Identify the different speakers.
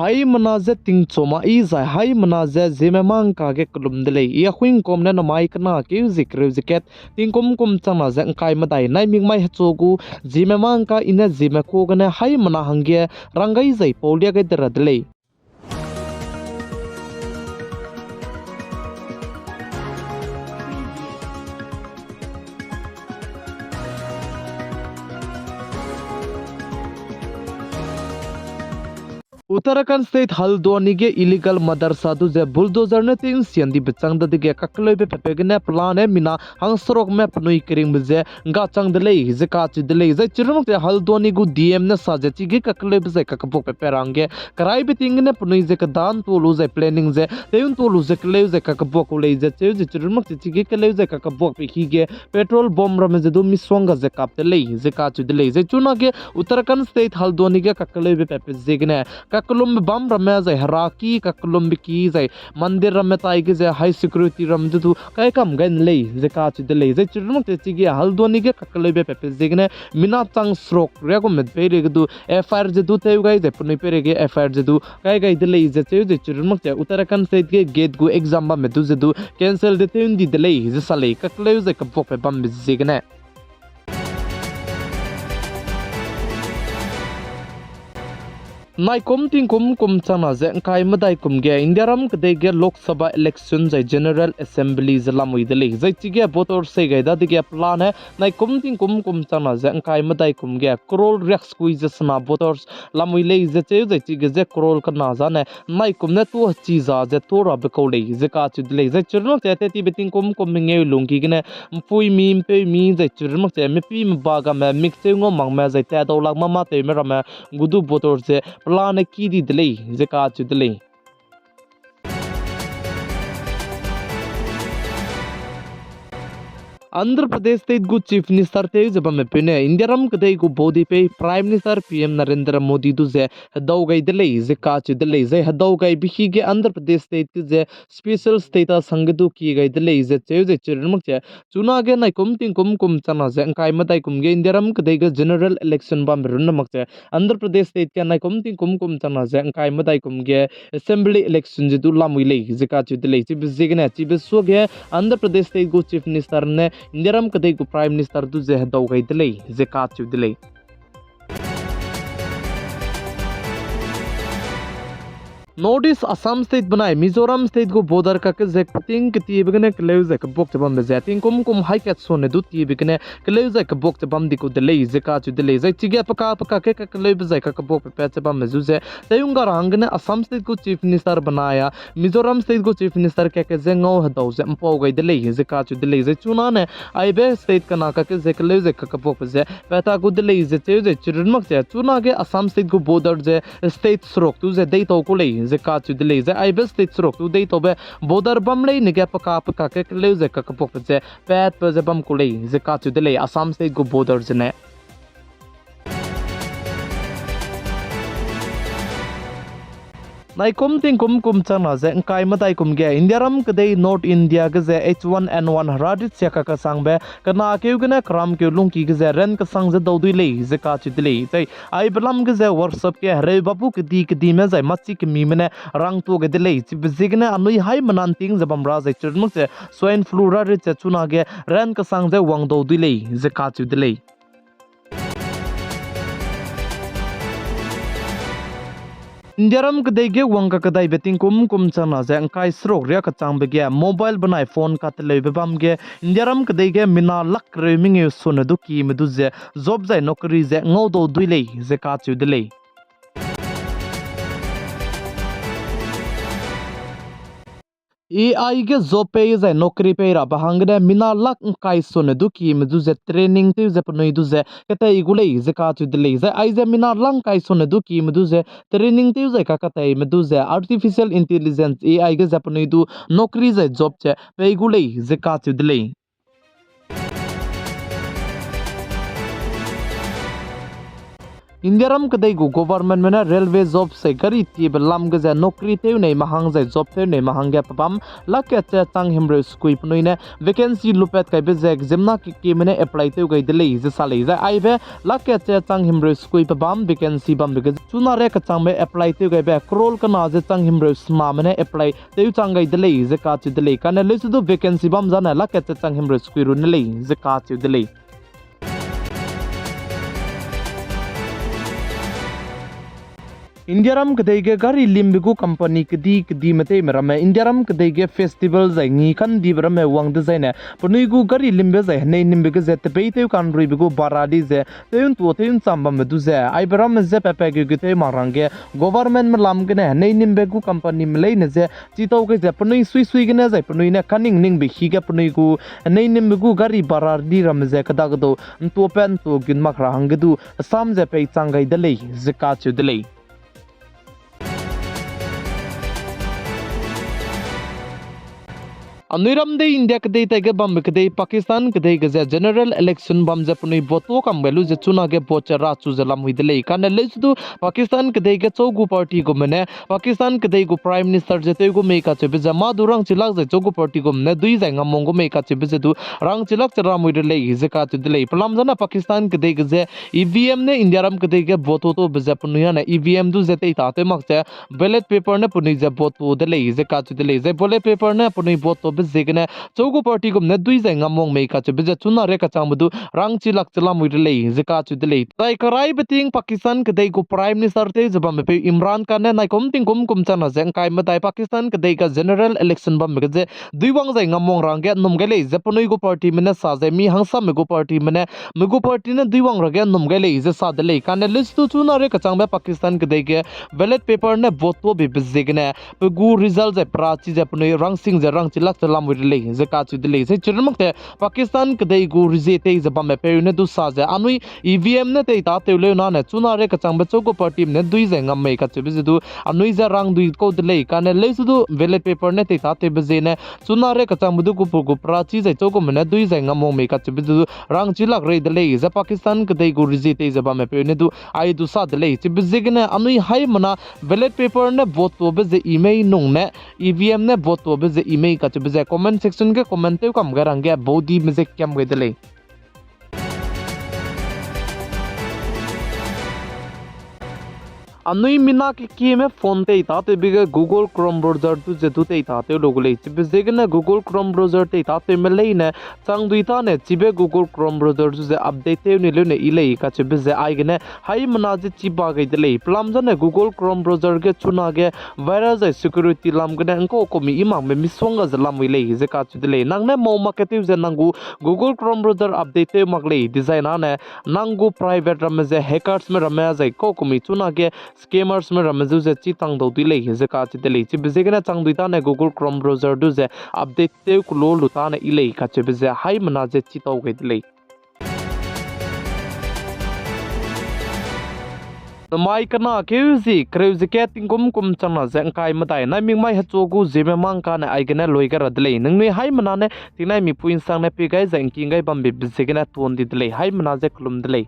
Speaker 1: hai manaze ting choma I zai hai manaze zeme mang ka ge klum de lei ya khwing kom na mai kana ke zikre ziket ting kom chana ze kai ma dai nai ming mai hachogu zeme mang ka ina zeme ko gane hai mana hangge rangai zai polia ge dra de lei Uttarakhand state Haldwani ge illegal madarsa du je bulldozer ne tin sian di bechang da dige kakloi be pepegene plan e mina hangsrok me pnui kering bje nga chang de lei je ka chi de lei je chirmok te Haldwani gu DM ne sa je chi ge kakloi be je kakapok pepe range karai be ting ne pnui je ka dan to lu je planning je teun to lu je klei je kakapok lei je che je chirmok chi ge klei je kakapok pe hi ge petrol bomb ram je du mi songa je kap de lei je ka chi de lei je chuna ge Uttarakhand state Haldwani ge kakloi be pepe je gne kakulum bam ramme zai haraki kakulum ki zai mandir ramme tai ge zai high security ram du kai kam gan lei je ka chi de lei je chirmuk te chi ge Haldwani ge kakuloi be pepe zigne mina chang srok re go met pe re du FIR je du te gai je puni pe re ge FIR je du kai gai de lei je che je chirmuk te Uttarakhand state ge gate gu exam ba me du je du cancel de te di de lei je sale kakuloi je ka pok pe bam zigne Nai ting kum chana ze kai madai kum ge Indiaram kdei ge Lok Sabha election zai General Assembly zalamui de lei zai chi ge voter se ge da dige plan hai nai ting kum chana ze kai madai kum ge crore rex squeeze sana voters lamui lei ze che zai chi ge ze crore ka na za ne nai kum ne tu chi za ze to ra be ko lei ze ka chi de lei ze chirno te te ti beting kum nge lungi ge ne pui mi pe mi zai chirno te me pi ba ga me mix che ngo mang me zai ta do lak mama te me ra me gudu voters ze plan ki di delay je ka chu delay Andhra Pradesh state gu chief minister te jaba me pene Indiaram kdei gu bodi pe prime minister PM Narendra Modi du je hadau gai delei je ka chi delei je hadau gai bihi ge Andhra Pradesh state je special state sangdu ki gai delei je che je chirmuk che chuna ge nai kum chana je kai matai kum ge Indiaram kdei ge general election bam run mak che Andhra Pradesh state ke nai kum chana je kai matai kum ge assembly election je du lamui lei je ka chi delei chi bi ge na chi bi so ge Andhra Pradesh state gu chief minister ne Indiaram kadai ku prime minister du je hadau gai delei je ka chu delei Notice Assam state banai Mizoram state go border ka ke zek ting ti bigane kleu zek bok chabam be zating kum high cat so ne du ti bigane kleu zek bok chabam di ko delei ze ka chu delei ze chige paka ke kleu be zek ka bok pe chabam me zu ze tayunga rang ne Assam state ko chief minister banaya Mizoram state ko chief minister ke zengau hadau ze mpo gai delei ze ka chu delei ze chuna ne Ahuibe state ka na ka ke zek kleu zek ka bok ze peta ko delei ze che ze chirmak ze chuna ge Assam state go border ze state srok tu ze dei to ko lei ze ka chu delei ze Ahuibe state srok tu dei to be border bam lei ne ge paka ke kleu ze ka pok ze pet pe ze bam ko lei ze ka chu delei Assam state go border ze ne Nai kum chana ze kai matai kum ge Indiaram kadai North India ge ze H1N1 haradit cheka ka sangbe kana keu gna kram keu lung ki ge ze ren ka sang ze dodui lei ze ka chi delei tai ai blam ge ze workshop ke hare babu ke di me zai machi ke mi mene rang to ge delei chi bizigna anui hai manan ting ze bam ra ze chirmuk se swine flu ra ri che chuna ge ren ka sang ze wang dodui lei ze ka chi delei Indiaram kadai ge wangka kadai beting kum chana ze kai srok ria ka chang be ge mobile banai phone ka te lebe bam ge Indiaram kadai ge mina lak reming e sona du ki medu ze job zai nokri ze ngau do duilei ze ka chu delei AI ge job pe zai nokri pe ra bahangne mina lak kai sone du ki medu ze training te ze pnoi du ze kata igulei ze ka chu delei ze ai ze mina lang kai sone du ki medu ze training te ze ka kata medu ze artificial intelligence AI ge ze pnoi du nokri ze job che pe igulei ze ka chu delei Indiaram kadai gu government mena railway job se gari ti belam gaza nokri teu nei mahang zai job teu nei mahang ga papam lakya cha tang himre skui pnoi ne vacancy lupet kai be zek zemna ki mena apply teu gai delei ze salei za ai be lakya cha tang himre skui papam vacancy bam be chuna re ka chang be apply teu gai be krol kana ze tang himre sma mena apply teu chang gai delei ze ka chu delei kana le su vacancy bam jana lakya cha tang himre skui ru ne lei ze ka chu delei Indiaram kadai ge gari limbigu company kdi mate merame Indiaram kadai ge festival zai ngi kan di berame wang de zai ne punigu gari limbe zai nei nimbe ge zet pe te kan ribigu baradi ze teun tu teun samba medu ze ai beram ze pepe ge te marange government melam ge ne nei nimbe gu company mlei ne ze chitau ge ze punui sui ge ne zai punui ne kaning ning be hi ge punigu nei nimbe gu gari baradi ram ze kada gdo tu pen tu gin makra hangdu sam ze pe changai de lei ze ka chu de lei Anuiram de India kadai tege bam kadai Pakistan kadai gaza general election bam japuni boto kam belu je chuna ge bochara chu jalam huidele kan lesu Pakistan kadai ge chogu party go mene Pakistan kadai go prime minister jete go me ka chebe jama durang chilak je chogu party go mene dui jai ngamong go me ka chebe je du rang chilak chara muidele je ka chu dele plam jana Pakistan kadai ge EVM ne India ram kadai ge boto to japuni na EVM du jete ta te mak je ballot paper ne puni je boto dele je ka chu dele je ballot paper ne puni boto Zigane chogu party gum ne dui zai ngamong me ka chebe chuna re ka changbu rang chilak chela muidele zika chudele tai karai beting Pakistan kadai go prime minister te jabam pe Imran Khan ne naikom ting kum chana jeng kai ma tai Pakistan kadai ka general election bam me je dui wang zai ngamong rang ge num gele japonoi go party mena sa je mi hangsa me go party mena me go party ne dui wang rage num gele je sa dele kan list tu chuna re ka changba Pakistan kadai ke ballot paper ne voto be bizigne pe gu result je prachi japonoi rang sing je rang chilak lam with lay zaka chu delay se chirmak te Pakistan kadai gu rizete zabam me pe ne du sa ja anui EVM ne te ta te le na ne chuna re ka chang ba chogo party ne dui je ngam me ka che bi du anui ja rang dui ko delay ka ne le su du ballot paper ne te ta te bi je ne chuna re ka chang bu du gu pra chi je chogo me ne dui je ngam me ka che bi du rang chi lak re delay za Pakistan kadai gu rizete zabam me pe ne du ai du sa delay che bi je ne anui hai mana ballot paper ne vote to be je email nong ne EVM ne vote to be je email ka che bi comment section ke comment te kam garange bodi music kam gedele Anui mina ki me phone te ta te biga Google Chrome browser tu je tu te ta te logule chibe zegna Google Chrome browser te ta te me leine chang dui ta ne chibe Google Chrome browser tu je update te ne le ne ilei ka chibe je ai gene hai mana je chiba gai de lei plam jane Google Chrome browser ge chuna ge virus security lam gene ko ko mi imang me misonga je lam ilei je ka chu de lei nang ne mo marketing je nangu Google Chrome browser update te mak lei design ane nangu private ram je hackers me ram je ko ko mi chuna ge scammers में रमजू से चितांग दोती ले हिजे का चिते ले चिबे जेगना चांग दुइता ने Google Chrome browser दु जे update ते कुलो लुता ने इले का चिबे जे हाई मना जे चिताव गै ले mai kana keuzi kreuzi ke tingkum kum chana jeng kai matai na ming mai hachogu zeme mang ka na aigena loiga radle ningni hai mana ne tinai mi puin sang na pe gai jeng king gai bambe bizegena ton didle hai mana je klum dile